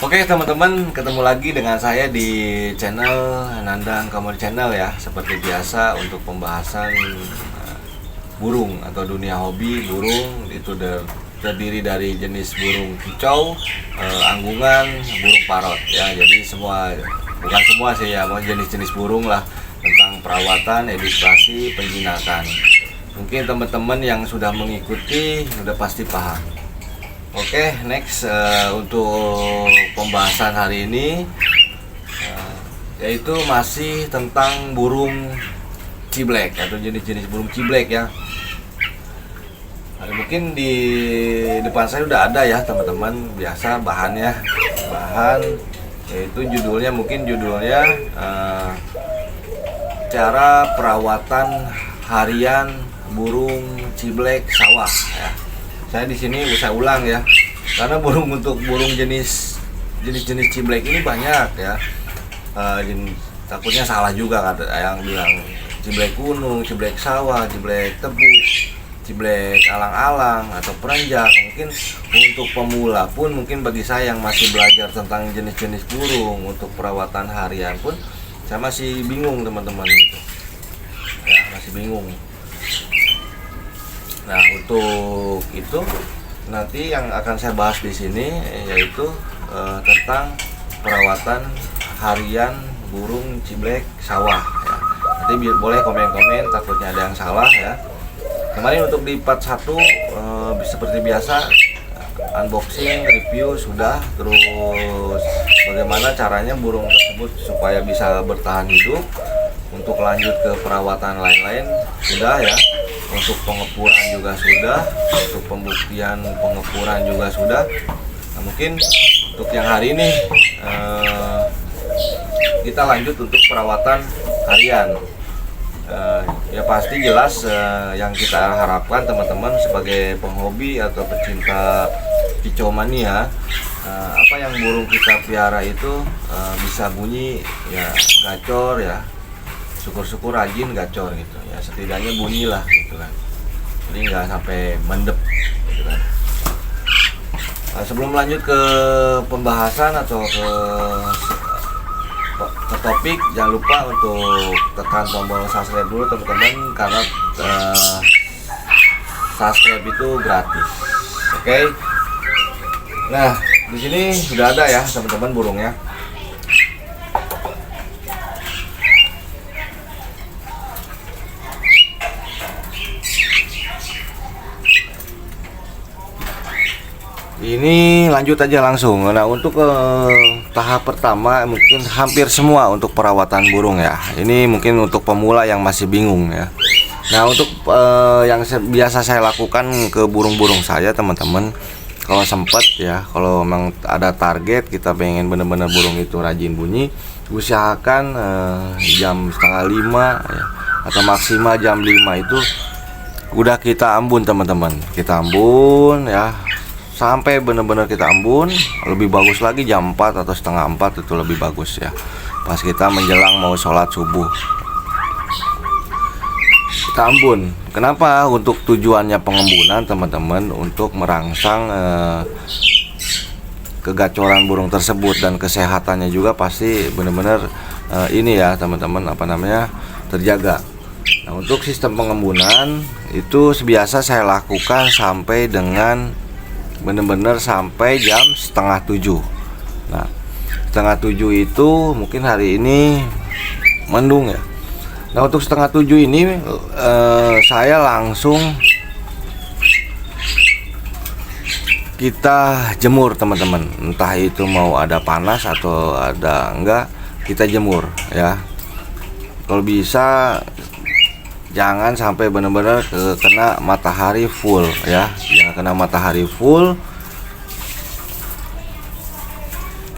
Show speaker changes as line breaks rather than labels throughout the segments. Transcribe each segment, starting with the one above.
Oke teman-teman, ketemu lagi dengan saya di channel Nandang Kamori Channel ya. Seperti biasa untuk pembahasan burung atau dunia hobi burung itu terdiri dari jenis burung kicau, anggungan, burung parot ya. Jadi bukan semua sih ya, jenis-jenis burung lah, tentang perawatan, edukasi, penjinakan. Mungkin teman-teman yang sudah mengikuti sudah pasti paham. Oke, next untuk pembahasan hari ini yaitu masih tentang burung ciblek atau jenis-jenis burung ciblek ya. Mungkin di depan saya udah ada ya teman-teman, biasa bahan yaitu judulnya cara perawatan harian burung ciblek sawah ya. Saya di sini saya ulang ya, karena untuk burung jenis ciblek ini banyak ya. Takutnya salah juga kata yang bilang ciblek gunung, ciblek sawah, ciblek tebu, ciblek alang-alang atau perenjak. Mungkin untuk pemula pun, mungkin bagi saya yang masih belajar tentang jenis-jenis burung untuk perawatan harian pun, saya masih bingung teman-teman ya, masih bingung. Nah, untuk itu nanti yang akan saya bahas di sini yaitu tentang perawatan harian burung ciblek sawah ya. Nanti boleh komen-komen, takutnya ada yang salah ya. Kemarin untuk di part 1 seperti biasa unboxing, review sudah, terus bagaimana caranya burung tersebut supaya bisa bertahan hidup. Untuk lanjut ke perawatan lain-lain sudah ya. Untuk pengepuran juga sudah, untuk pembuktian pengepuran juga sudah. Nah, mungkin untuk yang hari ini kita lanjut untuk perawatan harian. Ya pasti jelas yang kita harapkan teman-teman sebagai penghobi atau pecinta kicau mania, apa yang burung kita piara itu bisa bunyi ya, gacor ya. Syukur-syukur rajin gacor gitu ya, setidaknya bunyi lah gitu kan, jadi nggak sampai mendep gitu kan. Nah, sebelum lanjut ke pembahasan atau ke topik, jangan lupa untuk tekan tombol subscribe dulu teman-teman, karena subscribe itu gratis. Oke. Nah, di sini sudah ada ya teman-teman burungnya. Ini lanjut aja langsung. Nah, untuk tahap pertama mungkin hampir semua untuk perawatan burung ya. Ini mungkin untuk pemula yang masih bingung ya. Nah, untuk yang biasa saya lakukan ke burung-burung saya teman-teman, kalau sempat ya, kalau memang ada target kita pengen bener-bener burung itu rajin bunyi, usahakan jam 4:30 ya, atau maksimal jam 5 itu udah kita ambun teman-teman. Kita ambun ya, sampai benar-benar kita ambun. Lebih bagus lagi jam 4 atau setengah 4 itu lebih bagus ya, pas kita menjelang mau sholat subuh kita ambun. Kenapa? Untuk tujuannya pengembunan teman-teman, untuk merangsang kegacoran burung tersebut, dan kesehatannya juga pasti benar-benar ini ya teman-teman, terjaga. Nah, untuk sistem pengembunan itu biasa saya lakukan sampai dengan bener-bener sampai jam 6:30. Nah, 6:30 itu mungkin hari ini mendung ya. Nah, untuk 6:30 ini saya langsung kita jemur teman-teman. Entah itu mau ada panas atau ada enggak, kita jemur ya. Kalau bisa jangan sampai benar-benar kena matahari full ya, jangan kena matahari full.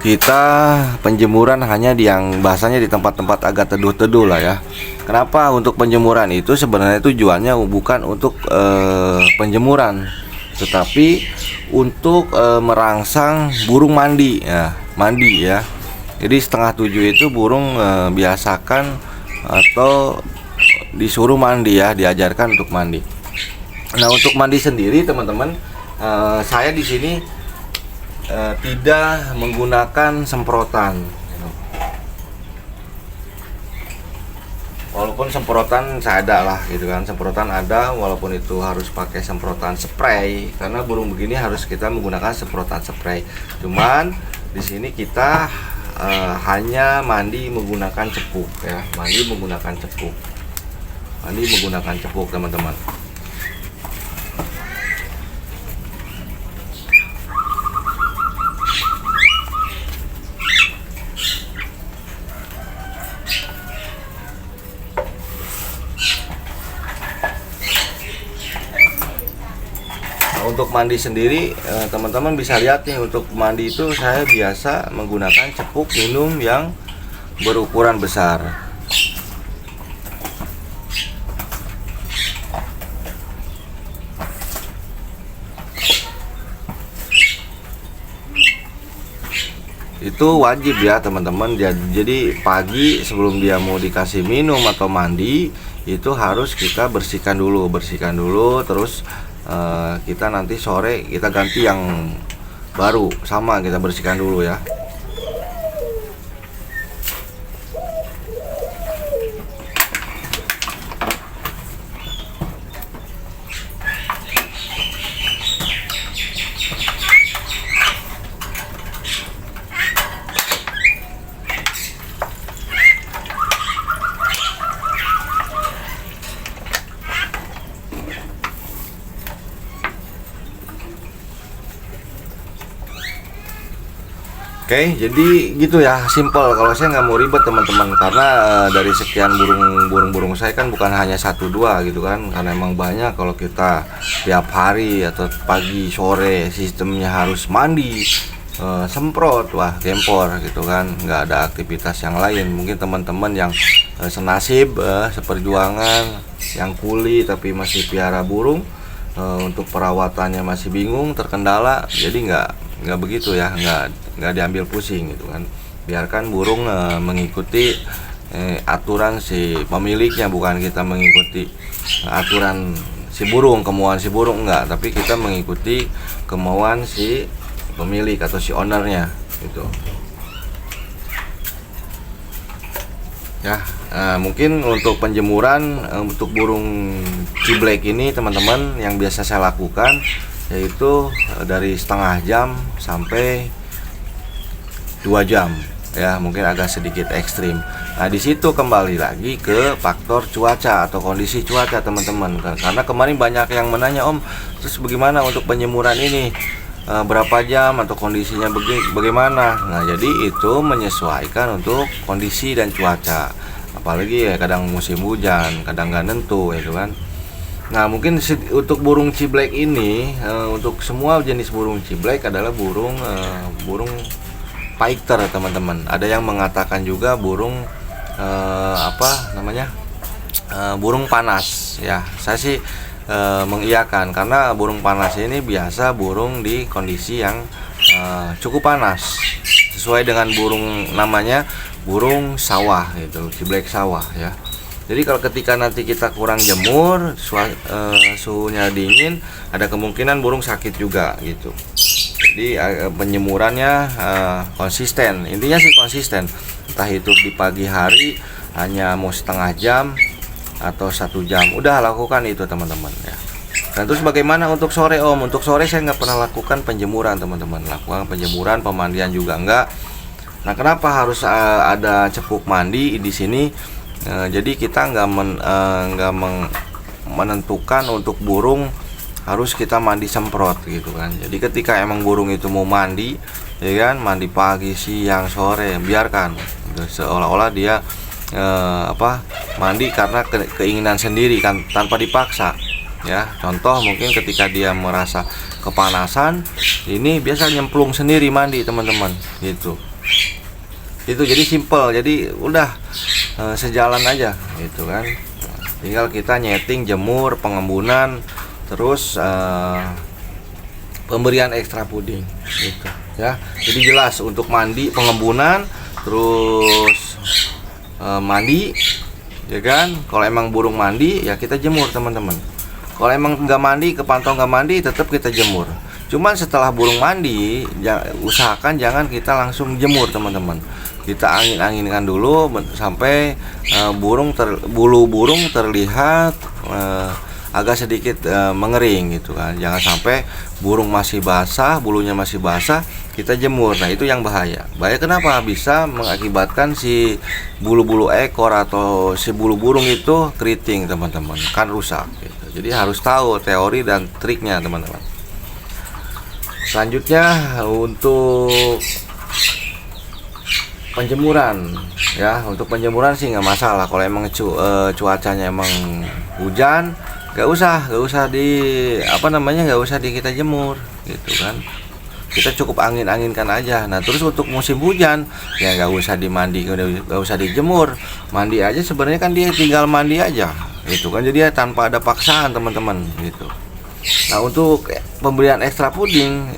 Kita penjemuran hanya di yang bahasanya di tempat-tempat agak teduh-teduh lah ya. Kenapa? Untuk penjemuran itu sebenarnya tujuannya bukan untuk penjemuran, tetapi untuk merangsang burung mandi ya, Jadi 6:30 itu burung biasakan atau disuruh mandi ya, diajarkan untuk mandi. Nah, untuk mandi sendiri teman-teman, saya di sini tidak menggunakan semprotan. Walaupun semprotan saya ada lah gitu kan, semprotan ada, walaupun itu harus pakai semprotan spray karena burung begini harus kita menggunakan semprotan spray. Cuman di sini kita hanya mandi menggunakan cepuk ya, mandi menggunakan cepuk teman-teman. Untuk mandi sendiri teman-teman bisa lihat nih, untuk mandi itu saya biasa menggunakan cepuk minum yang berukuran besar. Itu wajib ya teman-teman. Jadi pagi sebelum dia mau dikasih minum atau mandi itu harus kita bersihkan dulu terus kita nanti sore kita ganti yang baru, sama kita bersihkan dulu ya. Oke, jadi gitu ya, simple. Kalau saya nggak mau ribet teman-teman, karena dari sekian burung saya kan bukan hanya 1-2 gitu kan, karena emang banyak. Kalau kita tiap hari atau pagi sore sistemnya harus mandi, semprot, wah gempor gitu kan, nggak ada aktivitas yang lain. Mungkin teman-teman yang senasib, seperjuangan, yang kuli tapi masih piara burung, untuk perawatannya masih bingung, terkendala, jadi nggak begitu ya, nggak diambil pusing gitu kan. Biarkan burung mengikuti aturan si pemiliknya, bukan kita mengikuti aturan si burung, kemauan si burung, enggak, tapi kita mengikuti kemauan si pemilik atau si ownernya gitu ya. Mungkin untuk penjemuran untuk burung ciblek ini teman-teman, yang biasa saya lakukan yaitu dari setengah jam sampai 2 jam ya, mungkin agak sedikit ekstrim. Nah di situ kembali lagi ke faktor cuaca atau kondisi cuaca teman-teman, karena kemarin banyak yang menanya, Om, terus bagaimana untuk penjemuran ini, berapa jam atau kondisinya bagaimana. Nah jadi itu menyesuaikan untuk kondisi dan cuaca, apalagi ya kadang musim hujan, kadang nggak nentu itu kan. Nah mungkin untuk burung ciblek ini, untuk semua jenis burung ciblek adalah burung fighter teman-teman. Ada yang mengatakan juga burung burung panas ya. Saya sih mengiyakan, karena burung panas ini biasa burung di kondisi yang cukup panas, sesuai dengan burung namanya burung sawah gitu, ciblek sawah ya. Jadi kalau ketika nanti kita kurang jemur, suhunya dingin, ada kemungkinan burung sakit juga gitu. Jadi penjemurannya konsisten, intinya sih konsisten. Entah itu di pagi hari hanya mau setengah jam atau 1 jam, udah lakukan itu teman-teman ya. Dan terus bagaimana untuk sore, Om? Untuk sore saya nggak pernah lakukan penjemuran teman-teman, lakukan penjemuran, pemandian juga enggak. Nah kenapa harus ada cepuk mandi di sini? Jadi kita nggak menentukan untuk burung harus kita mandi semprot gitu kan. Jadi ketika emang burung itu mau mandi, ya kan, mandi pagi, siang, sore, biarkan. Seolah-olah dia mandi karena keinginan sendiri kan, tanpa dipaksa. Ya, contoh mungkin ketika dia merasa kepanasan, ini biasa nyemplung sendiri mandi teman-teman, gitu. Itu jadi simple, jadi udah sejalan aja gitu kan. Tinggal kita nyeting, jemur, pengembunan, terus pemberian ekstra puding gitu ya. Jadi jelas untuk mandi, pengembunan, terus mandi ya kan. Kalau emang burung mandi ya kita jemur teman-teman. Kalau emang nggak mandi, kepantau nggak mandi, tetap kita jemur. Cuman setelah burung mandi, usahakan jangan kita langsung jemur teman-teman. Kita angin-anginkan dulu sampai bulu burung terlihat agak sedikit mengering gitu kan. Jangan sampai burung masih basah, bulunya masih basah, kita jemur. Nah, itu yang bahaya. Bahaya kenapa? Bisa mengakibatkan si bulu-bulu ekor atau si bulu burung itu keriting teman-teman, kan rusak gitu. Jadi harus tahu teori dan triknya teman-teman. Selanjutnya untuk penjemuran ya. Untuk penjemuran sih nggak masalah. Kalau emang cuacanya emang hujan, nggak usah nggak usah kita jemur gitu kan. Kita cukup angin-anginkan aja. Nah, terus untuk musim hujan ya nggak usah nggak usah dijemur, mandi aja. Sebenarnya kan dia tinggal mandi aja gitu kan, jadi tanpa ada paksaan teman-teman gitu. Nah, untuk pemberian ekstra puding,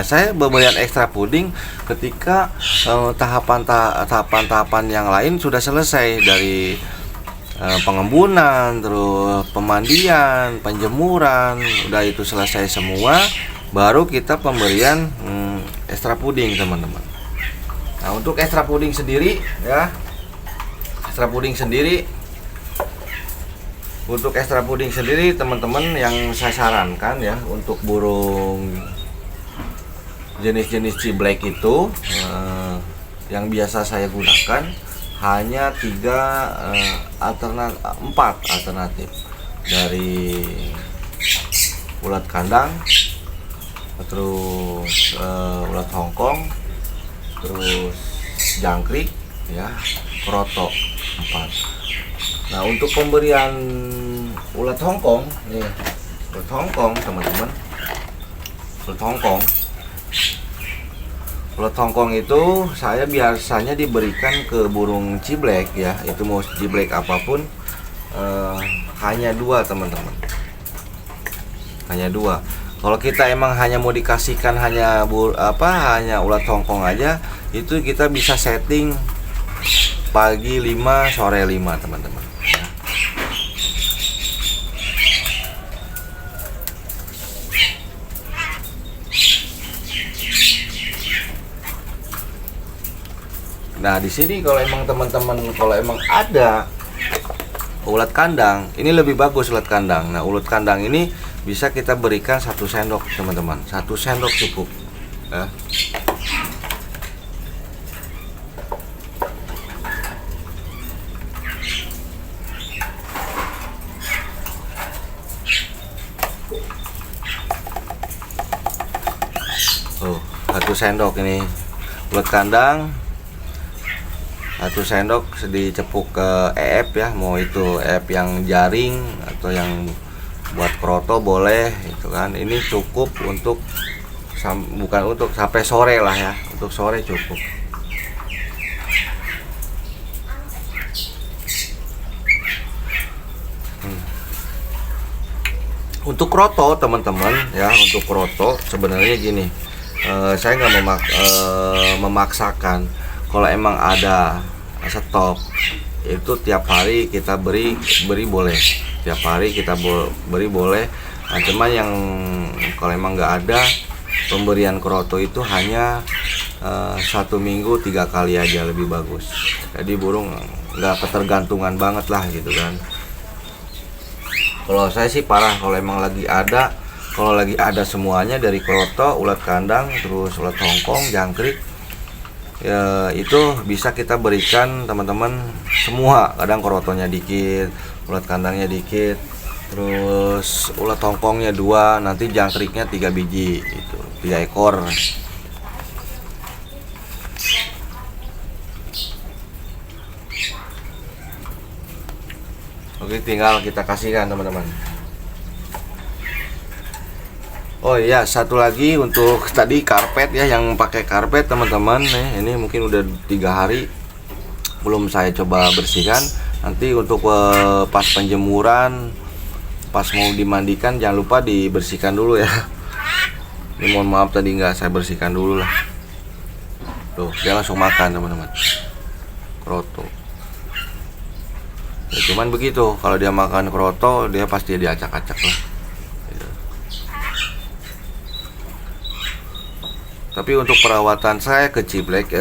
saya pemberian ekstra puding ketika tahapan-tahapan yang lain sudah selesai, dari pengembunan, terus pemandian, penjemuran, udah itu selesai semua, baru kita pemberian ekstra puding teman-teman. Nah, untuk ekstra puding sendiri ya, untuk ekstra puding sendiri teman-teman, yang saya sarankan ya, untuk burung jenis-jenis ciblek itu yang biasa saya gunakan hanya 4 alternatif, dari ulat kandang, terus ulat Hongkong, terus jangkrik ya, kroto 4. Nah, untuk pemberian ulat Hongkong nih, ulat Hongkong teman-teman, ulat Hongkong itu saya biasanya diberikan ke burung ciblek ya, itu mau ciblek apapun, hanya 2 teman-teman, hanya 2. Kalau kita emang hanya mau dikasihkan hanya ulat Hongkong aja, itu kita bisa setting pagi 5, sore 5 teman-teman. Nah, di sini kalau emang teman-teman, kalau emang ada ulat kandang, ini lebih bagus ulat kandang. Nah, ulat kandang ini bisa kita berikan 1 sendok teman-teman, 1 sendok cukup ya. Oh, 1 sendok ini ulat kandang, 1 sendok dicepuk ke EF ya, mau itu EF yang jaring atau yang buat kroto boleh itu kan. Ini cukup untuk bukan untuk sampai sore lah ya, untuk sore cukup. Untuk kroto teman-teman ya, untuk kroto sebenarnya gini, saya nggak memaksakan. Kalau emang ada stok itu tiap hari kita beri boleh, tiap hari kita beri boleh. Nah, cuman yang kalau emang nggak ada, pemberian kroto itu hanya 1 minggu 3 kali aja, lebih bagus. Jadi burung nggak ketergantungan banget lah gitu kan. Kalau saya sih parah kalau emang lagi ada, kalau lagi ada semuanya, dari kroto, ulat kandang, terus ulat Hongkong, jangkrik ya, itu bisa kita berikan teman-teman semua. Kadang krotonya dikit, ulat kandangnya dikit, terus ulat Hongkongnya 2, nanti jangkriknya 3 biji itu, 3 ekor. Oke, tinggal kita kasihkan teman-teman. Oh iya, satu lagi untuk tadi karpet ya, yang pakai karpet teman-teman nih, ini mungkin udah 3 hari belum saya coba bersihkan. Nanti untuk pas penjemuran, pas mau dimandikan, jangan lupa dibersihkan dulu ya. Ini mohon maaf tadi nggak saya bersihkan dulu lah. Tuh, dia langsung makan teman-teman, kroto ya. Cuman begitu, kalau dia makan kroto, dia pasti diacak-acak lah. Tapi untuk perawatan saya ke ciblek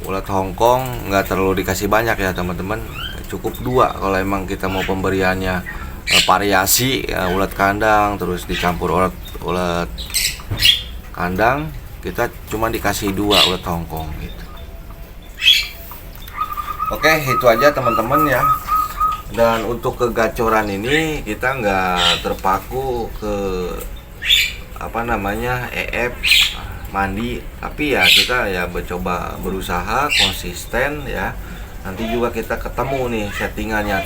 ulat Hongkong nggak terlalu dikasih banyak ya teman-teman, cukup 2 kalau emang kita mau pemberiannya variasi ulat kandang terus dicampur ulat kandang, kita cuma dikasih 2 ulat Hongkong gitu. Oke, itu aja teman-teman ya. Dan untuk kegacoran ini kita nggak terpaku ke EF mandi, tapi ya kita ya mencoba berusaha konsisten ya. Nanti juga kita ketemu nih settingannya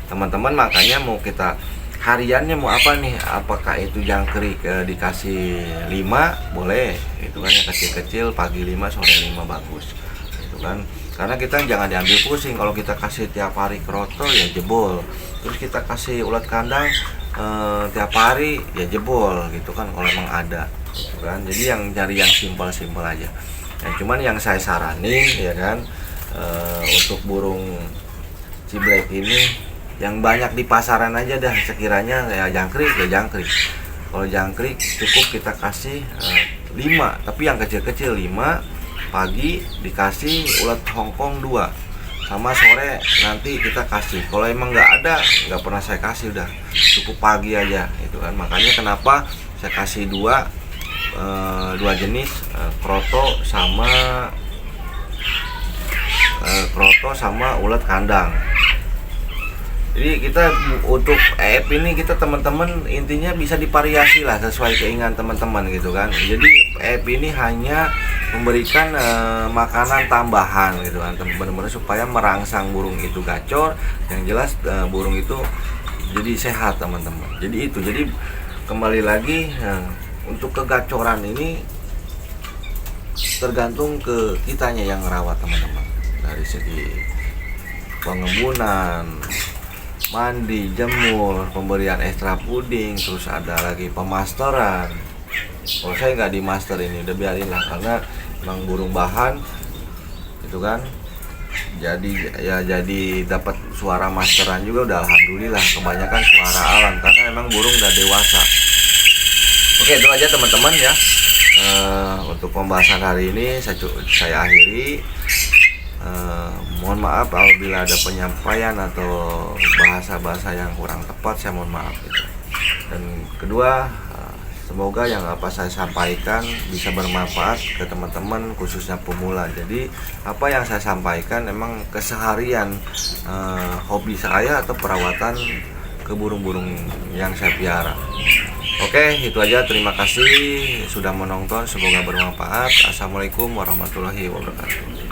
teman-teman. Makanya mau kita hariannya mau apa nih, apakah itu jangkrik dikasih 5 boleh, itu kan yang kecil-kecil, pagi 5 sore 5 bagus itu kan. Karena kita jangan diambil pusing, kalau kita kasih tiap hari kroto ya jebol, terus kita kasih ulat kandang tiap hari ya jebol gitu kan kalau emang ada gitu kan. Jadi yang cari yang simpel-simpel aja. Nah, cuman yang saya saranin ya kan, untuk burung ciblek ini yang banyak di pasaran aja dah, sekiranya ya jangkrik. Kalau jangkrik cukup kita kasih 5, tapi yang kecil-kecil 5, pagi dikasih ulat Hongkong 2, sama sore nanti kita kasih. Kalau emang nggak ada, nggak pernah saya kasih, udah cukup pagi aja itu kan. Makanya kenapa saya kasih 2 jenis, kroto sama ulat kandang. Jadi kita untuk EF ini kita teman-teman intinya bisa divariasi lah sesuai keinginan teman-teman gitu kan. Jadi EF ini hanya memberikan makanan tambahan gitu kan, benar-benar supaya merangsang burung itu gacor. Yang jelas burung itu jadi sehat teman-teman. Jadi kembali lagi untuk kegacoran ini tergantung ke kitanya yang merawat teman-teman, dari segi pengembunan, mandi, jemur, pemberian ekstra puding, terus ada lagi pemasteran. Kalau saya nggak di master ini, udah biarin lah, karena emang burung bahan itu kan. Jadi dapat suara masteran juga udah alhamdulillah, kebanyakan suara alam karena emang burung udah dewasa. Oke, itu aja teman-teman ya. Untuk pembahasan hari ini saya akhiri. Mohon maaf apabila ada penyampaian atau bahasa-bahasa yang kurang tepat, saya mohon maaf gitu. Dan kedua, semoga yang apa saya sampaikan bisa bermanfaat ke teman-teman, khususnya pemula. Jadi apa yang saya sampaikan memang keseharian hobi saya atau perawatan ke burung-burung yang saya piara. Oke, itu aja. Terima kasih sudah menonton, semoga bermanfaat. Assalamualaikum warahmatullahi wabarakatuh.